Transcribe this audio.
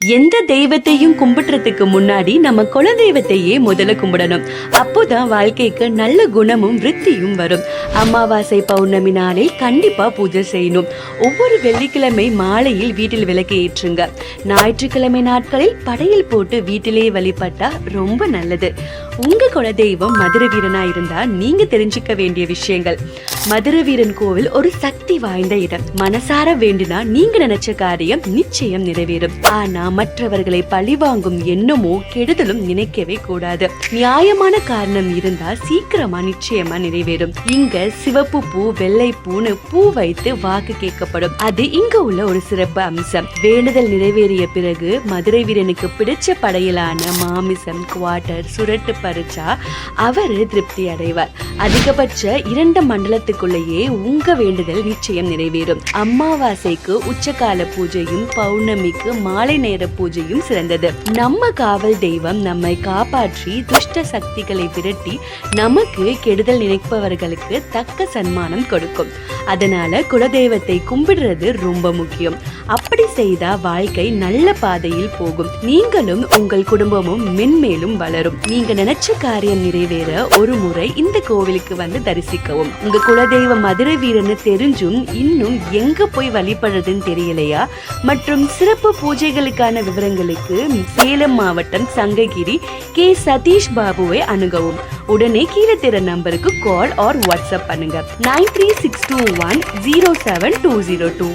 எந்த தெய்வத்தையும் கும்பிடுறதுக்கு முன்னாடி நம்ம குல தெய்வத்தையே முதல்ல கும்பிடணும். அப்போதான் வாழ்க்கைக்கு நல்ல குணமும் விருத்தியும் வரும். அமாவாசை பௌர்ணமி நாளில் கண்டிப்பா பூஜை செய்யணும். ஒவ்வொரு வெள்ளிக்கிழமை மாலையில் வீட்டில் விளக்கு ஏற்றுங்க. ஞாயிற்றுக்கிழமை நாட்களில் படையல் போட்டு வீட்டிலேயே வழிபட்டா ரொம்ப நல்லது. உங்க குல தெய்வம் மதுரை வீரனா இருந்தா நீங்க தெரிஞ்சுக்க வேண்டிய விஷயங்கள். மதுரை வீரன் கோவில் ஒரு சக்தி வாய்ந்த இடம். மனசார வேண்டினா நீங்க நினைச்ச காரியம் நிச்சயம் நிறைவேறும். ஆனா மற்றவர்களை பழிவாங்கும் எண்ணமோ கெடுதலும் நினைக்கவே கூடாது. நியாயமான காரணம் இருந்தா சீக்கிரமா நிச்சயமா நிறைவேறும். இங்க சிவப்பு பூ, வெள்ளை பூன்னு பூ வைத்து வாக்கு கேட்கப்படும். அது இங்க உள்ள ஒரு சிறப்பு அம்சம். வேண்டுதல் நிறைவேறிய பிறகு மதுரை வீரனுக்கு பிடிச்ச படையிலான மாமிசம், குவாட்டர், சுரட்டு பறிச்சா அவரு திருப்தி அடைவார். அதிகபட்ச 2 மண்டலத்துக்குள்ளேயே உங்க வேண்டுதல் நிச்சயம் நிறைவேறும். அமாவாசைக்கு உச்சகால பூஜையும் பௌர்ணமிக்கு மாலை நேர பூஜையும் சிறந்தது. நம்ம காவல் தெய்வம் நம்மை காப்பாற்றி துஷ்ட சக்திகளை விரட்டி நமக்கு கெடுதல் நினைப்பவர்களுக்கு தக்க சன்மானம் கொடுக்கும். அதனால குலதெய்வத்தை கும்பிடுறது ரொம்ப முக்கியம். அப்படி செய்தா வாழ்க்கை நல்ல பாதையில் போகும். நீங்களும் உங்கள் குடும்பமும் மென்மேலும் வளரும். நீங்க நினைச்ச காரியம் நிறைவேற ஒரு முறை இந்த கோவிலுக்கு வந்து தரிசிக்கவும். உங்க குலதெய்வ மதுரை வீரன்னு தெரிஞ்சும் இன்னும் எங்க போய் வழிபடுறதுன்னு தெரியலையா? மற்றும் சிறப்பு பூஜைகளுக்கான விவரங்களுக்கு சேலம் மாவட்டம் சங்ககிரி கே சதீஷ் பாபுவை அணுகவும். உடனே கீழே தெரிய நம்பருக்கு கால் ஆர் வாட்ஸ்அப் பண்ணுங்க. 9362107202.